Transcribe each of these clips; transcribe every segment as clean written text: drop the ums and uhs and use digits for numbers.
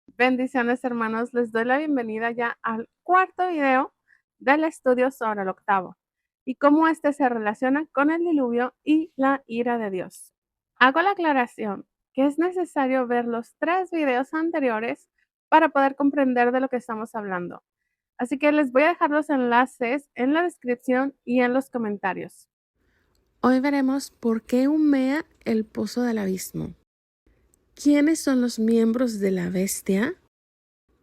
Bendiciones, hermanos. Les doy la bienvenida ya al cuarto video del estudio sobre el octavo y cómo este se relaciona con el diluvio y la ira de Dios. Hago la aclaración que es necesario ver los 3 videos anteriores para poder comprender de lo que estamos hablando. Así que les voy a dejar los enlaces en la descripción y en los comentarios. Hoy veremos por qué humea el pozo del abismo. ¿Quiénes son los miembros de la bestia?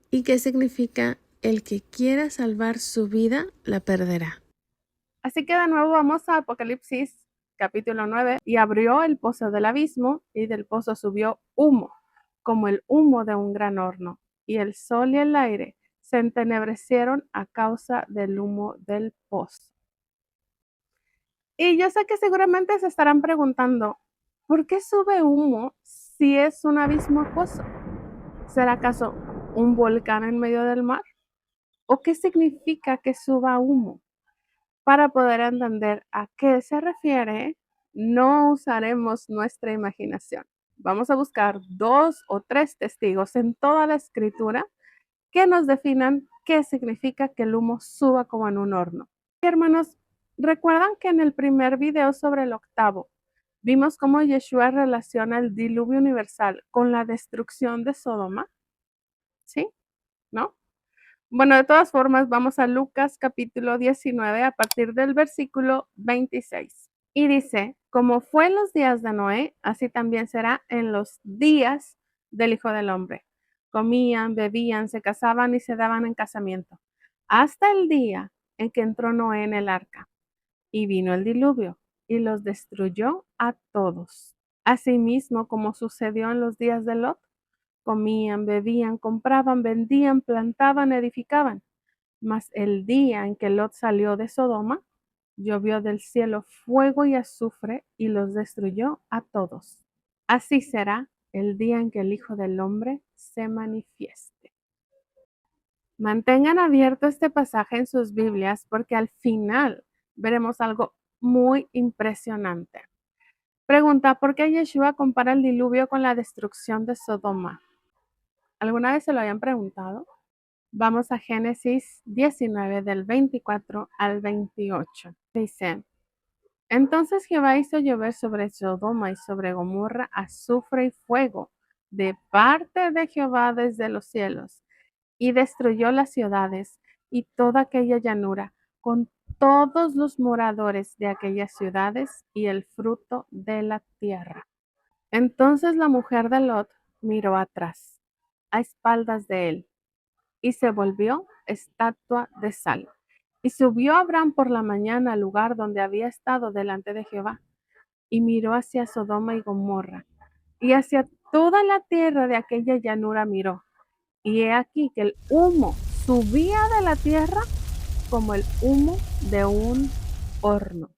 ¿Y qué significa el que quiera salvar su vida la perderá? Así que de nuevo vamos a Apocalipsis capítulo 9. Y abrió el pozo del abismo, y del pozo subió humo, como el humo de un gran horno, y el sol y el aire se entenebrecieron a causa del humo del pozo. Y yo sé que seguramente se estarán preguntando, ¿por qué sube humo si es un abismo acuoso? ¿Será acaso un volcán en medio del mar? ¿O qué significa que suba humo? Para poder entender a qué se refiere, no usaremos nuestra imaginación. Vamos a buscar 2 o 3 testigos en toda la escritura que nos definan qué significa que el humo suba como en un horno. Y hermanos, ¿recuerdan que en el primer video sobre el octavo vimos cómo Yeshua relaciona el diluvio universal con la destrucción de Sodoma? ¿Sí? ¿No? Bueno, de todas formas, vamos a Lucas capítulo 19 a partir del versículo 26. Y dice, como fue en los días de Noé, así también será en los días del Hijo del Hombre. Comían, bebían, se casaban y se daban en casamiento, hasta el día en que entró Noé en el arca. Y vino el diluvio y los destruyó a todos. Asimismo, como sucedió en los días de Lot, comían, bebían, compraban, vendían, plantaban, edificaban. Mas el día en que Lot salió de Sodoma, llovió del cielo fuego y azufre y los destruyó a todos. Así será el día en que el Hijo del Hombre se manifieste. Mantengan abierto este pasaje en sus Biblias porque al final veremos algo muy impresionante. Pregunta, ¿por qué Yeshua compara el diluvio con la destrucción de Sodoma? ¿Alguna vez se lo habían preguntado? Vamos a Génesis 19 del 24 al 28. Dice, entonces Jehová hizo llover sobre Sodoma y sobre Gomorra azufre y fuego de parte de Jehová desde los cielos, y destruyó las ciudades y toda aquella llanura con todos los moradores de aquellas ciudades y el fruto de la tierra. Entonces la mujer de Lot miró atrás, a espaldas de él, y se volvió estatua de sal. Y subió Abraham por la mañana al lugar donde había estado delante de Jehová, y miró hacia Sodoma y Gomorra, y hacia toda la tierra de aquella llanura miró. Y he aquí que el humo subía de la tierra como el humo de un horno.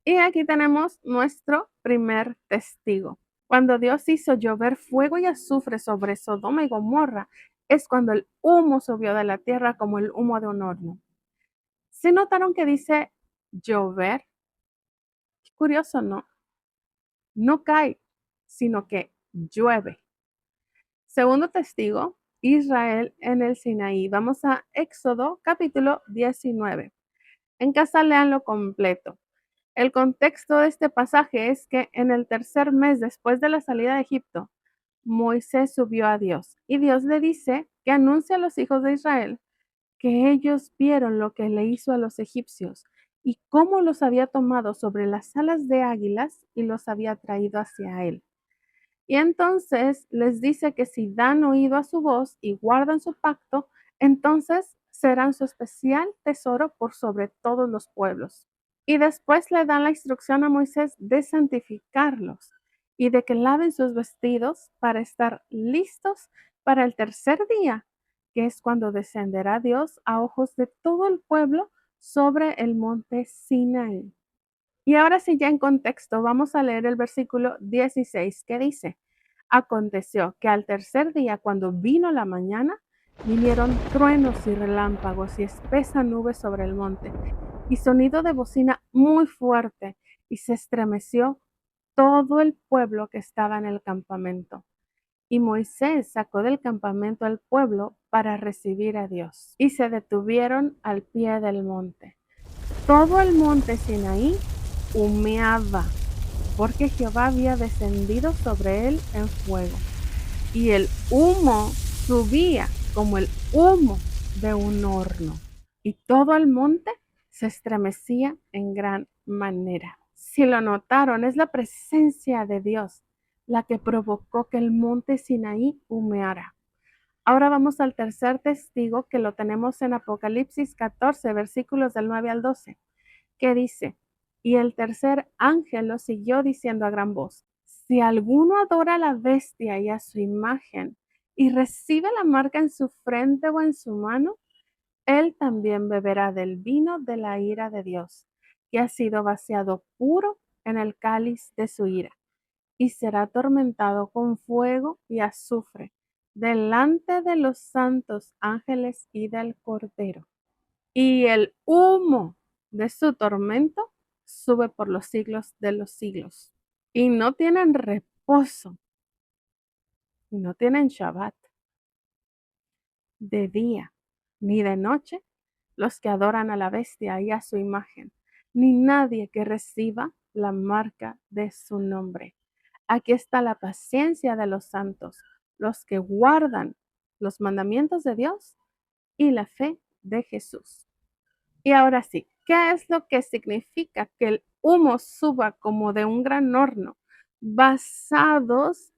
Y aquí tenemos nuestro primer testigo. Cuando Dios hizo llover fuego y azufre sobre Sodoma y Gomorra, es cuando el humo subió de la tierra como el humo de un horno. ¿Sí notaron que dice llover? Qué curioso, ¿no? No cae, sino que llueve. Segundo testigo, Israel en el Sinaí. Vamos a Éxodo capítulo 19. En casa leanlo completo. El contexto de este pasaje es que en el tercer mes después de la salida de Egipto, Moisés subió a Dios y Dios le dice que anuncie a los hijos de Israel que ellos vieron lo que le hizo a los egipcios y cómo los había tomado sobre las alas de águilas y los había traído hacia él. Y entonces les dice que si dan oído a su voz y guardan su pacto, entonces serán su especial tesoro por sobre todos los pueblos. Y después le dan la instrucción a Moisés de santificarlos y de que laven sus vestidos para estar listos para el tercer día, que es cuando descenderá Dios a ojos de todo el pueblo sobre el monte Sinaí. Y ahora sí, ya en contexto, vamos a leer el versículo 16 que dice, aconteció que al tercer día, cuando vino la mañana, vinieron truenos y relámpagos y espesa nube sobre el monte, y sonido de bocina muy fuerte, y se estremeció todo el pueblo que estaba en el campamento. Y Moisés sacó del campamento al pueblo para recibir a Dios. Y se detuvieron al pie del monte. Todo el monte Sinaí humeaba, porque Jehová había descendido sobre él en fuego. Y el humo subía como el humo de un horno. Y todo el monte se estremecía en gran manera. Si lo notaron, es la presencia de Dios la que provocó que el monte Sinaí humeara. Ahora vamos al tercer testigo, que lo tenemos en Apocalipsis 14, versículos del 9 al 12, que dice: y el tercer ángel lo siguió diciendo a gran voz: si alguno adora a la bestia y a su imagen y recibe la marca en su frente o en su mano, él también beberá del vino de la ira de Dios, que ha sido vaciado puro en el cáliz de su ira, y será atormentado con fuego y azufre delante de los santos ángeles y del Cordero. Y el humo de su tormento sube por los siglos de los siglos. Y no tienen reposo, y no tienen Shabbat de día ni de noche los que adoran a la bestia y a su imagen, ni nadie que reciba la marca de su nombre. Aquí está la paciencia de los santos, los que guardan los mandamientos de Dios y la fe de Jesús. Y ahora sí, ¿qué es lo que significa que el humo suba como de un gran horno? Basados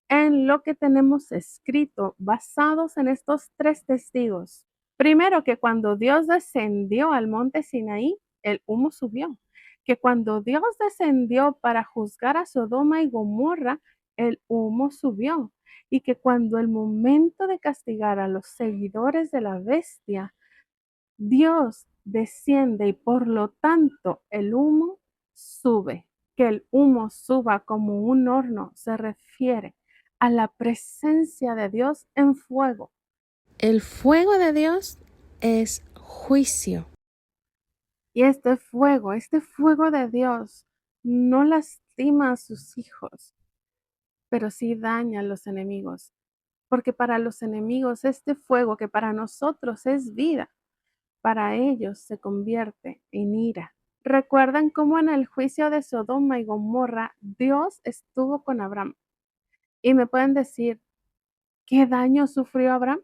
en lo que tenemos escrito, basados en estos tres testigos. Primero, que cuando Dios descendió al monte Sinaí, el humo subió. Que cuando Dios descendió para juzgar a Sodoma y Gomorra, el humo subió. Y que cuando el momento de castigar a los seguidores de la bestia, Dios desciende y por lo tanto el humo sube. Que el humo suba como un horno se refiere a la presencia de Dios en fuego. El fuego de Dios es juicio. Y este fuego de Dios no lastima a sus hijos, pero sí daña a los enemigos. Porque para los enemigos este fuego, que para nosotros es vida, para ellos se convierte en ira. ¿Recuerdan cómo en el juicio de Sodoma y Gomorra Dios estuvo con Abraham? Y me pueden decir, ¿qué daño sufrió Abraham?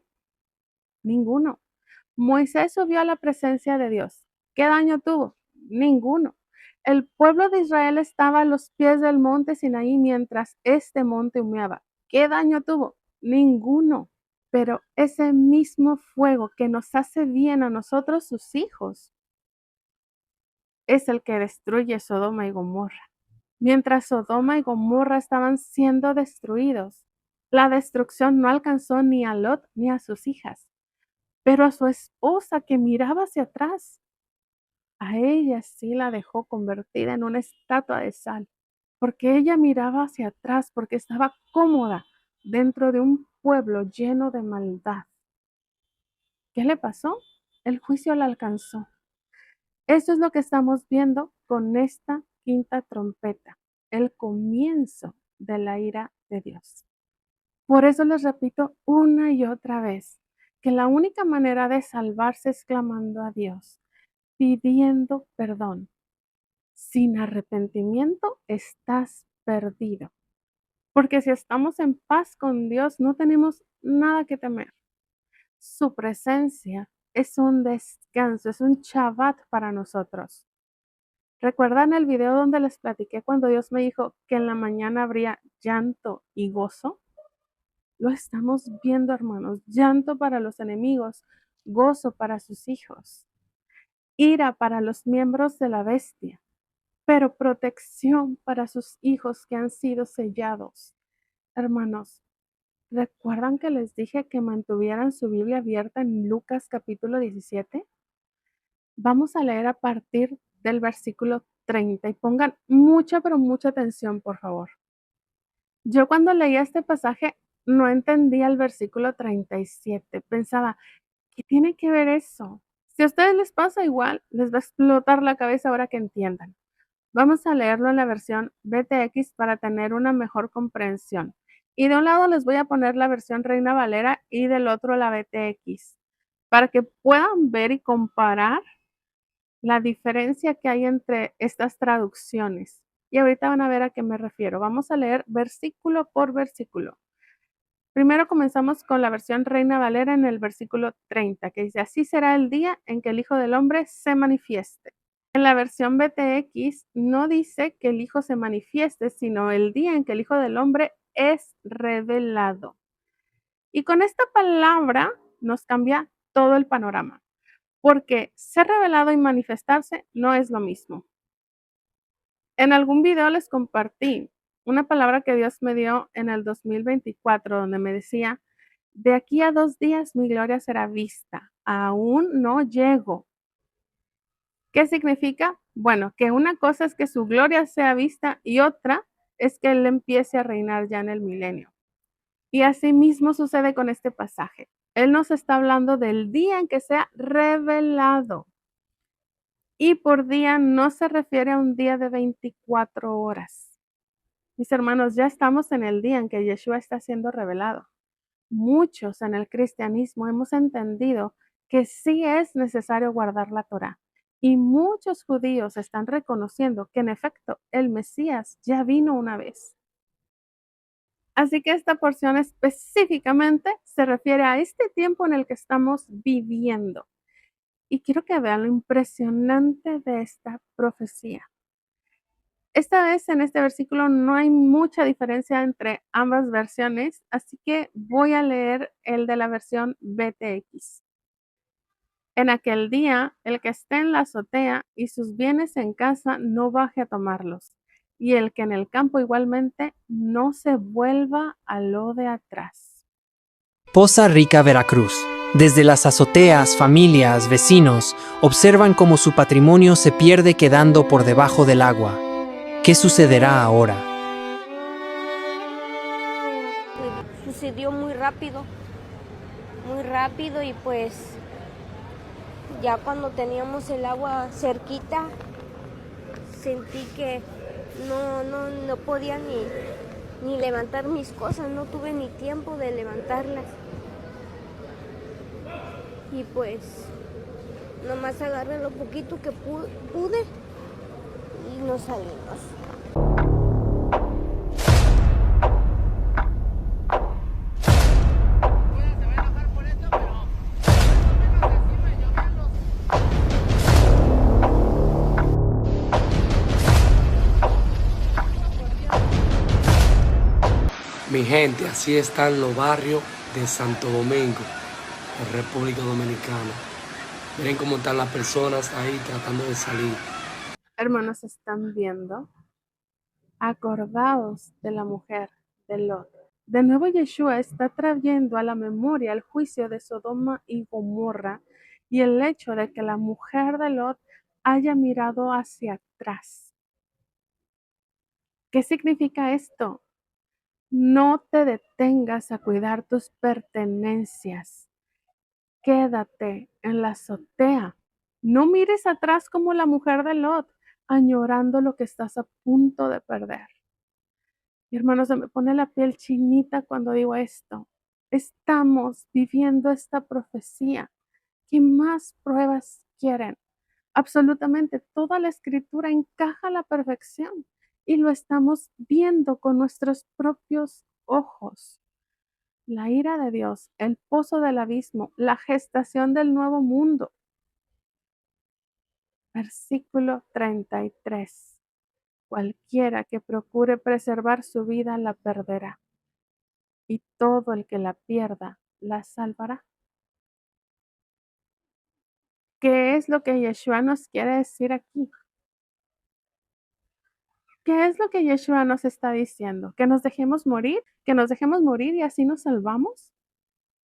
Ninguno. Moisés subió a la presencia de Dios. ¿Qué daño tuvo? Ninguno. El pueblo de Israel estaba a los pies del monte Sinaí mientras este monte humeaba. ¿Qué daño tuvo? Ninguno. Pero ese mismo fuego que nos hace bien a nosotros, sus hijos, es el que destruye Sodoma y Gomorra. Mientras Sodoma y Gomorra estaban siendo destruidos, la destrucción no alcanzó ni a Lot ni a sus hijas, pero a su esposa, que miraba hacia atrás, a ella sí la dejó convertida en una estatua de sal, porque ella miraba hacia atrás, porque estaba cómoda dentro de un pueblo lleno de maldad. ¿Qué le pasó? El juicio la alcanzó. Eso es lo que estamos viendo con esta quinta trompeta, el comienzo de la ira de Dios. Por eso les repito una y otra vez que la única manera de salvarse es clamando a Dios, pidiendo perdón. Sin arrepentimiento estás perdido, porque si estamos en paz con Dios no tenemos nada que temer. Su presencia es un descanso, es un Shabbat para nosotros. ¿Recuerdan el video donde les platiqué cuando Dios me dijo que en la mañana habría llanto y gozo? Lo estamos viendo, hermanos. Llanto para los enemigos, gozo para sus hijos, ira para los miembros de la bestia, pero protección para sus hijos que han sido sellados. Hermanos, ¿recuerdan que les dije que mantuvieran su Biblia abierta en Lucas capítulo 17? Vamos a leer a partir del versículo 30 y pongan mucha, pero mucha atención, por favor. Yo cuando leía este pasaje no entendía el versículo 37. Pensaba, ¿qué tiene que ver eso? Si a ustedes les pasa igual, les va a explotar la cabeza ahora que entiendan. Vamos a leerlo en la versión BTX para tener una mejor comprensión. Y de un lado les voy a poner la versión Reina Valera y del otro la BTX, para que puedan ver y comparar la diferencia que hay entre estas traducciones. Y ahorita van a ver a qué me refiero. Vamos a leer versículo por versículo. Primero comenzamos con la versión Reina Valera en el versículo 30, que dice: así será el día en que el Hijo del Hombre se manifieste. En la versión BTX no dice que el Hijo se manifieste, sino el día en que el Hijo del Hombre es revelado. Y con esta palabra nos cambia todo el panorama, porque ser revelado y manifestarse no es lo mismo. En algún video les compartí una palabra que Dios me dio en el 2024, donde me decía: de aquí a 2 días mi gloria será vista. Aún no llego. ¿Qué significa? Bueno, que una cosa es que su gloria sea vista y otra es que Él empiece a reinar ya en el milenio. Y así mismo sucede con este pasaje. Él nos está hablando del día en que sea revelado. Y por día no se refiere a un día de 24 horas. Mis hermanos, ya estamos en el día en que Yeshua está siendo revelado. Muchos en el cristianismo hemos entendido que sí es necesario guardar la Torá. Y muchos judíos están reconociendo que en efecto el Mesías ya vino una vez. Así que esta porción específicamente se refiere a este tiempo en el que estamos viviendo. Y quiero que vean lo impresionante de esta profecía. Esta vez en este versículo no hay mucha diferencia entre ambas versiones, así que voy a leer el de la versión BTX. En aquel día, el que esté en la azotea y sus bienes en casa no baje a tomarlos, y el que en el campo igualmente no se vuelva a lo de atrás. Poza Rica, Veracruz. Desde las azoteas, familias, vecinos observan cómo su patrimonio se pierde quedando por debajo del agua. ¿Qué sucederá ahora? Sucedió muy rápido y pues ya cuando teníamos el agua cerquita sentí que no podía ni levantar mis cosas, no tuve ni tiempo de levantarlas y pues nomás agarré lo poquito que pude y nos salimos. Mi gente, así están los barrios de Santo Domingo, en República Dominicana. Miren cómo están las personas ahí tratando de salir. Hermanos, están viendo. Acordaos de la mujer de Lot. De nuevo Yeshua está trayendo a la memoria el juicio de Sodoma y Gomorra y el hecho de que la mujer de Lot haya mirado hacia atrás. ¿Qué significa esto? No te detengas a cuidar tus pertenencias. Quédate en la azotea. No mires atrás como la mujer de Lot, añorando lo que estás a punto de perder. Y hermanos, se me pone la piel chinita cuando digo esto. Estamos viviendo esta profecía. ¿Qué más pruebas quieren? Absolutamente toda la escritura encaja a la perfección y lo estamos viendo con nuestros propios ojos. La ira de Dios, el pozo del abismo, la gestación del nuevo mundo. Versículo 33. Cualquiera que procure preservar su vida la perderá, y todo el que la pierda la salvará. ¿Qué es lo que Yeshua nos quiere decir aquí? ¿Qué es lo que Yeshua nos está diciendo? ¿Que nos dejemos morir? ¿Que nos dejemos morir y así nos salvamos?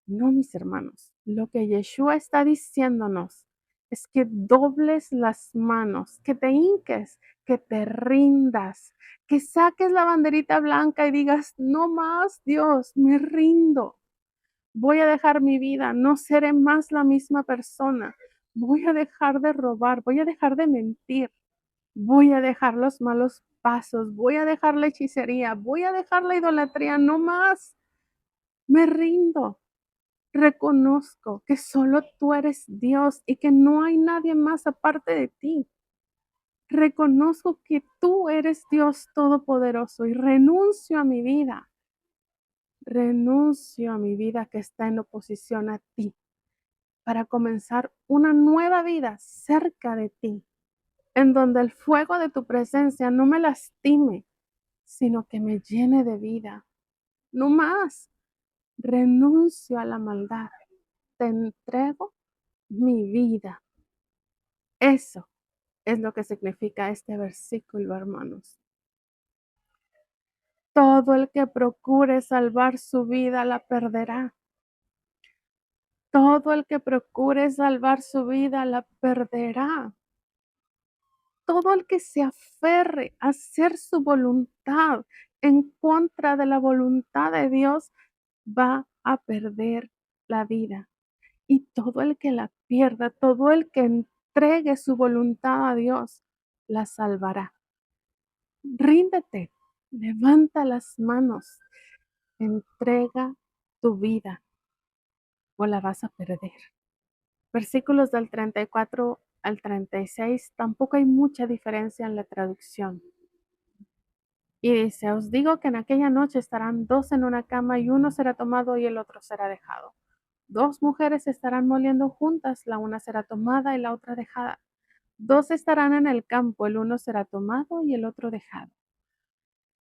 No, mis hermanos. Lo que Yeshua está diciéndonos es que dobles las manos, que te hinques, que te rindas, que saques la banderita blanca y digas: no más, Dios, me rindo. Voy a dejar mi vida, no seré más la misma persona. Voy a dejar de robar, voy a dejar de mentir, voy a dejar los malos pasos, voy a dejar la hechicería, voy a dejar la idolatría, no más. Me rindo. Reconozco que solo tú eres Dios y que no hay nadie más aparte de ti. Reconozco que tú eres Dios todopoderoso y renuncio a mi vida. Renuncio a mi vida que está en oposición a ti para comenzar una nueva vida cerca de ti, en donde el fuego de tu presencia no me lastime, sino que me llene de vida. No más. Renuncio a la maldad. Te entrego mi vida. Eso es lo que significa este versículo, hermanos. Todo el que procure salvar su vida la perderá. Todo el que procure salvar su vida la perderá. Todo el que se aferre a hacer su voluntad en contra de la voluntad de Dios va a perder la vida. Y todo el que la pierda, todo el que entregue su voluntad a Dios, la salvará. Ríndete, levanta las manos, entrega tu vida o la vas a perder. Versículos del 34 al 36, tampoco hay mucha diferencia en la traducción. Y dice, os digo que en aquella noche estarán dos en una cama y uno será tomado y el otro será dejado. Dos mujeres estarán moliendo juntas, la una será tomada y la otra dejada. Dos estarán en el campo, el uno será tomado y el otro dejado.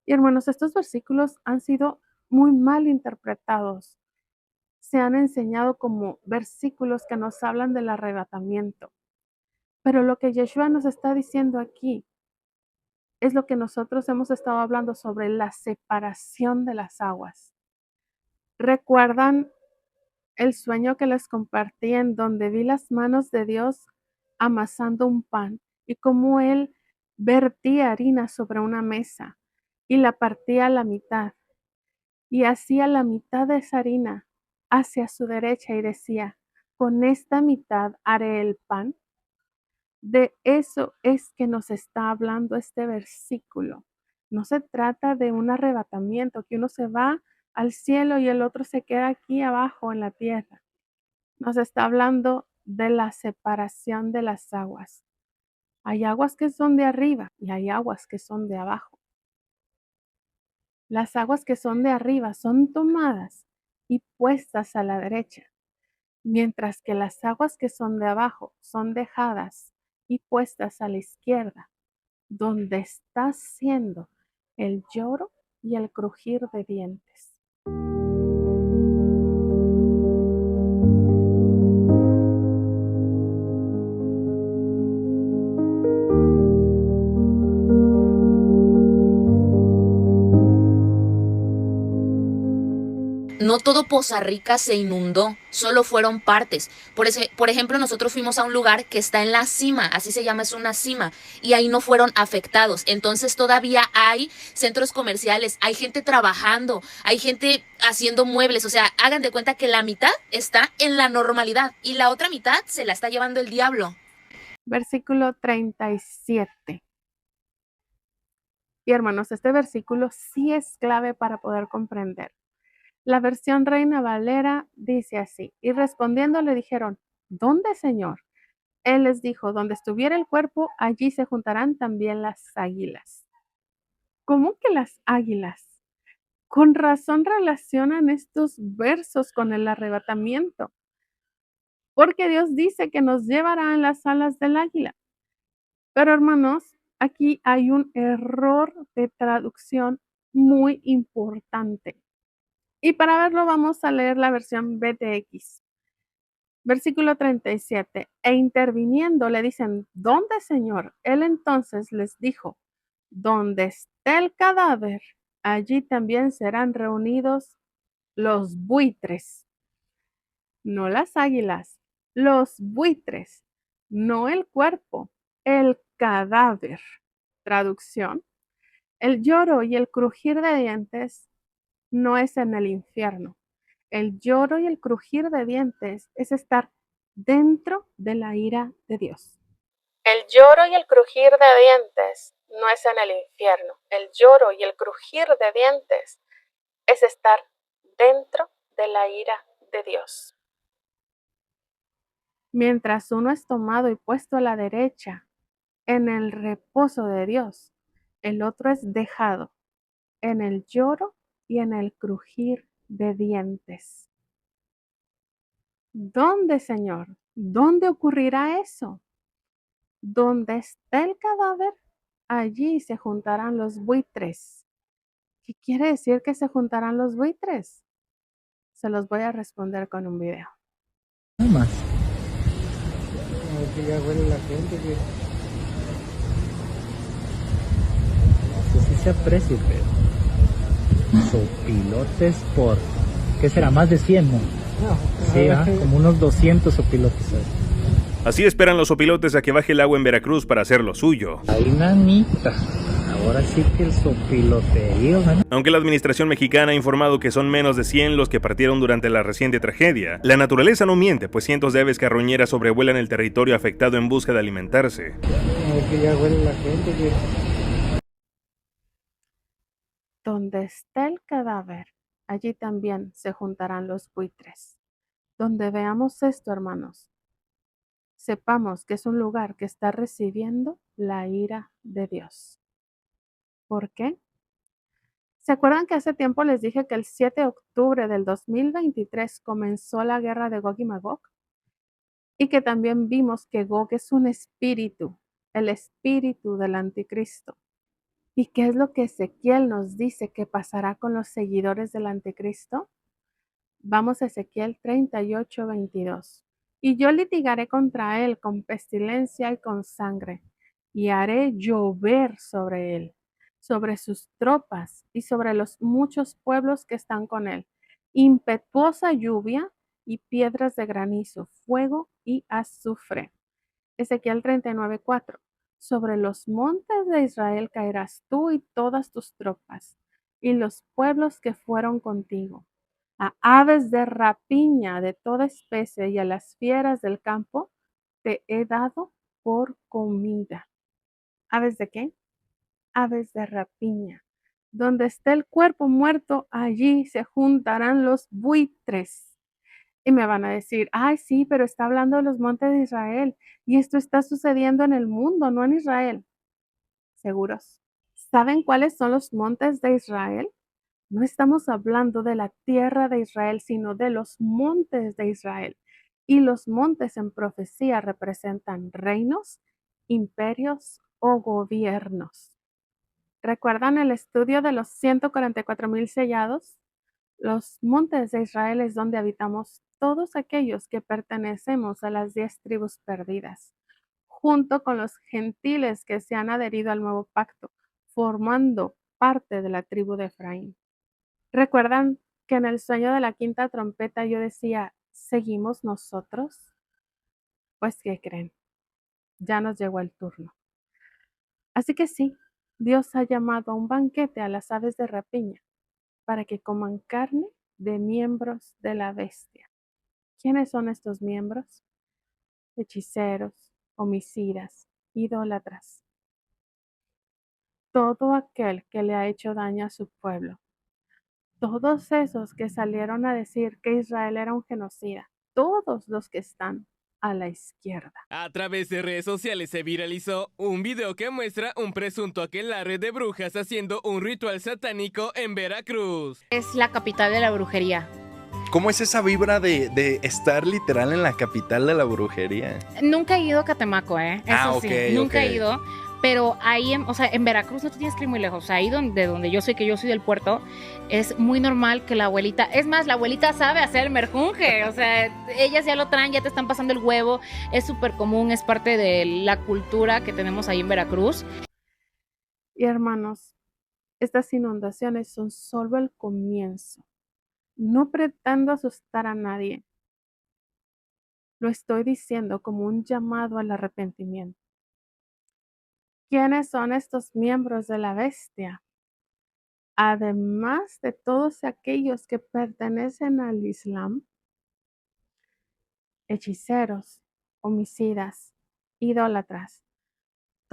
Y hermanos, estos versículos han sido muy mal interpretados. Se han enseñado como versículos que nos hablan del arrebatamiento. Pero lo que Yeshua nos está diciendo aquí es lo que nosotros hemos estado hablando sobre la separación de las aguas. ¿Recuerdan el sueño que les compartí en donde vi las manos de Dios amasando un pan y cómo Él vertía harina sobre una mesa y la partía a la mitad y hacía la mitad de esa harina hacia su derecha y decía, con esta mitad haré el pan? De eso es que nos está hablando este versículo. No se trata de un arrebatamiento, que uno se va al cielo y el otro se queda aquí abajo en la tierra. Nos está hablando de la separación de las aguas. Hay aguas que son de arriba y hay aguas que son de abajo. Las aguas que son de arriba son tomadas y puestas a la derecha, mientras que las aguas que son de abajo son dejadas y puestas a la izquierda, donde está haciendo el lloro y el crujir de dientes. No todo Poza Rica se inundó, solo fueron partes. Por ejemplo, nosotros fuimos a un lugar que está en la cima, así se llama, es una cima, y ahí no fueron afectados. Entonces todavía hay centros comerciales, hay gente trabajando, hay gente haciendo muebles. O sea, hagan de cuenta que la mitad está en la normalidad y la otra mitad se la está llevando el diablo. Versículo 37. Y hermanos, este versículo sí es clave para poder comprender. La versión Reina Valera dice así, y respondiendo le dijeron, ¿dónde, Señor? Él les dijo, donde estuviera el cuerpo, allí se juntarán también las águilas. ¿Cómo que las águilas? Con razón relacionan estos versos con el arrebatamiento, porque Dios dice que nos llevará en las alas del águila. Pero hermanos, aquí hay un error de traducción muy importante. Y para verlo vamos a leer la versión BTX. Versículo 37. E interviniendo le dicen, ¿dónde, Señor? Él entonces les dijo, donde esté el cadáver, allí también serán reunidos los buitres. No las águilas, los buitres, no el cuerpo, el cadáver. Traducción. El lloro y el crujir de dientes no es en el infierno. El lloro y el crujir de dientes es estar dentro de la ira de Dios. El lloro y el crujir de dientes no es en el infierno. El lloro y el crujir de dientes es estar dentro de la ira de Dios. Mientras uno es tomado y puesto a la derecha en el reposo de Dios, el otro es dejado en el lloro y en el crujir de dientes. ¿Dónde, Señor? ¿Dónde ocurrirá eso? Donde esté el cadáver, allí se juntarán los buitres. ¿Qué quiere decir que se juntarán los buitres? Se los voy a responder con un video. Nada más. Como que ya huele la gente que... No sé si se aprecia, pero... Sopilotes por... ¿Qué será? Más de 100, ¿no? Sí, como unos 200 sopilotes. Así esperan los opilotes a que baje el agua en Veracruz para hacer lo suyo. Ay, nanita. Ahora sí que el sopiloterío, ¿no? Aunque la administración mexicana ha informado que son menos de 100 los que partieron durante la reciente tragedia, la naturaleza no miente, pues cientos de aves carroñeras sobrevuelan el territorio afectado en busca de alimentarse. Como que ya huele la gente que... Donde esté el cadáver, allí también se juntarán los buitres. Donde veamos esto, hermanos, sepamos que es un lugar que está recibiendo la ira de Dios. ¿Por qué? ¿Se acuerdan que hace tiempo les dije que el 7 de octubre del 2023 comenzó la guerra de Gog y Magog? Y que también vimos que Gog es un espíritu, el espíritu del anticristo. ¿Y qué es lo que Ezequiel nos dice que pasará con los seguidores del anticristo? Vamos a Ezequiel 38:22. Y yo litigaré contra él con pestilencia y con sangre, y haré llover sobre él, sobre sus tropas y sobre los muchos pueblos que están con él, impetuosa lluvia y piedras de granizo, fuego y azufre. Ezequiel 39:4. Sobre los montes de Israel caerás tú y todas tus tropas, y los pueblos que fueron contigo. A aves de rapiña de toda especie y a las fieras del campo te he dado por comida. ¿Aves de qué? Aves de rapiña. Donde esté el cuerpo muerto, allí se juntarán los buitres. Y me van a decir, ay, sí, pero está hablando de los montes de Israel y esto está sucediendo en el mundo, no en Israel. ¿Seguros? ¿Saben cuáles son los montes de Israel? No estamos hablando de la tierra de Israel, sino de los montes de Israel. Y los montes en profecía representan reinos, imperios o gobiernos. ¿Recuerdan el estudio de los 144,000 sellados? Los montes de Israel es donde habitamos todos aquellos que pertenecemos a las 10 tribus perdidas, junto con los gentiles que se han adherido al nuevo pacto, formando parte de la tribu de Efraín. ¿Recuerdan que en el sueño de la quinta trompeta yo decía, ¿seguimos nosotros? Pues, ¿qué creen? Ya nos llegó el turno. Así que sí, Dios ha llamado a un banquete a las aves de rapiña para que coman carne de miembros de la bestia. ¿Quiénes son estos miembros? Hechiceros, homicidas, idólatras. Todo aquel que le ha hecho daño a su pueblo. Todos esos que salieron a decir que Israel era un genocida. Todos los que están a la izquierda. A través de redes sociales se viralizó un video que muestra un presunto aquelarre de brujas haciendo un ritual satánico en Veracruz. Es la capital de la brujería. ¿Cómo es esa vibra de estar literal en la capital de la brujería? Nunca he ido a Catemaco, Eso sí, nunca he ido. Pero ahí, en Veracruz no te tienes que ir muy lejos. Ahí donde yo soy, que yo soy del puerto, es muy normal que la abuelita... Es más, la abuelita sabe hacer el merjunje. O sea, ellas ya lo traen, ya te están pasando el huevo. Es súper común, es parte de la cultura que tenemos ahí en Veracruz. Y hermanos, estas inundaciones son solo el comienzo. No pretendo asustar a nadie. Lo estoy diciendo como un llamado al arrepentimiento. ¿Quiénes son estos miembros de la bestia? Además de todos aquellos que pertenecen al Islam, hechiceros, homicidas, idólatras,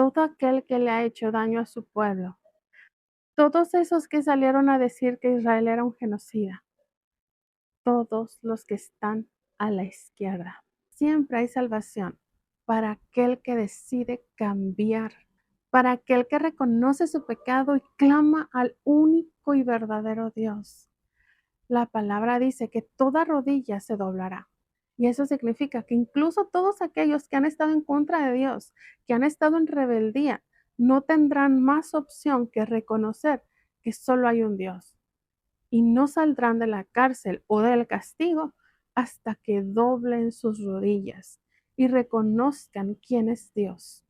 todo aquel que le ha hecho daño a su pueblo, todos esos que salieron a decir que Israel era un genocida, todos los que están a la izquierda. Siempre hay salvación para aquel que decide cambiar, para aquel que reconoce su pecado y clama al único y verdadero Dios. La palabra dice que toda rodilla se doblará. Y eso significa que incluso todos aquellos que han estado en contra de Dios, que han estado en rebeldía, no tendrán más opción que reconocer que solo hay un Dios. Y no saldrán de la cárcel o del castigo hasta que doblen sus rodillas y reconozcan quién es Dios,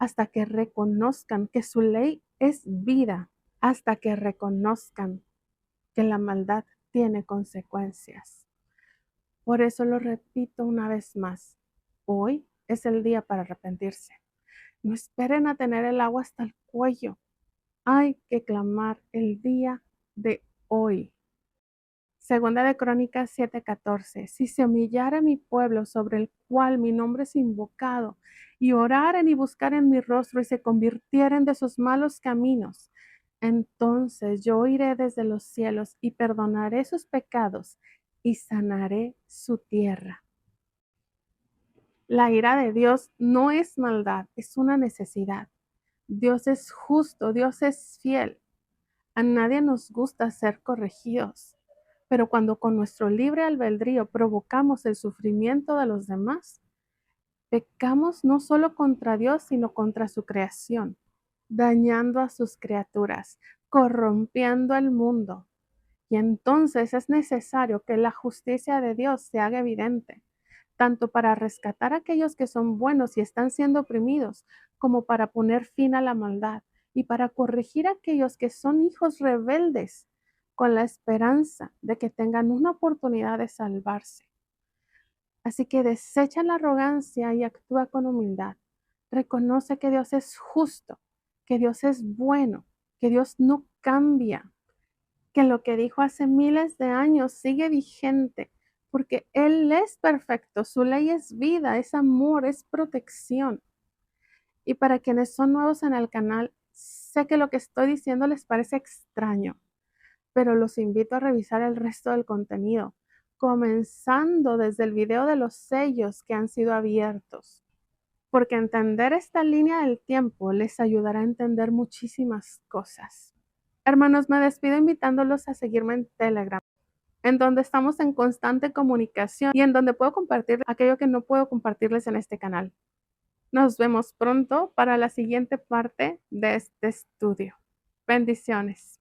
hasta que reconozcan que su ley es vida, hasta que reconozcan que la maldad tiene consecuencias. Por eso lo repito una vez más, hoy es el día para arrepentirse. No esperen a tener el agua hasta el cuello. Hay que clamar el día de hoy. Segunda de Crónicas 7:14. Si se humillare mi pueblo sobre el cual mi nombre es invocado, y oraren y buscaren mi rostro y se convirtieren de sus malos caminos, entonces yo oiré desde los cielos y perdonaré sus pecados y sanaré su tierra. La ira de Dios no es maldad, es una necesidad. Dios es justo, Dios es fiel. A nadie nos gusta ser corregidos, pero cuando con nuestro libre albedrío provocamos el sufrimiento de los demás, pecamos no solo contra Dios, sino contra su creación, dañando a sus criaturas, corrompiendo el mundo. Y entonces es necesario que la justicia de Dios se haga evidente, tanto para rescatar a aquellos que son buenos y están siendo oprimidos, como para poner fin a la maldad y para corregir a aquellos que son hijos rebeldes, con la esperanza de que tengan una oportunidad de salvarse. Así que desecha la arrogancia y actúa con humildad. Reconoce que Dios es justo, que Dios es bueno, que Dios no cambia, que lo que dijo hace miles de años sigue vigente, porque Él es perfecto, su ley es vida, es amor, es protección. Y para quienes son nuevos en el canal, sé que lo que estoy diciendo les parece extraño, pero los invito a revisar el resto del contenido, comenzando desde el video de los sellos que han sido abiertos, porque entender esta línea del tiempo les ayudará a entender muchísimas cosas. Hermanos, me despido invitándolos a seguirme en Telegram, en donde estamos en constante comunicación y en donde puedo compartir aquello que no puedo compartirles en este canal. Nos vemos pronto para la siguiente parte de este estudio. Bendiciones.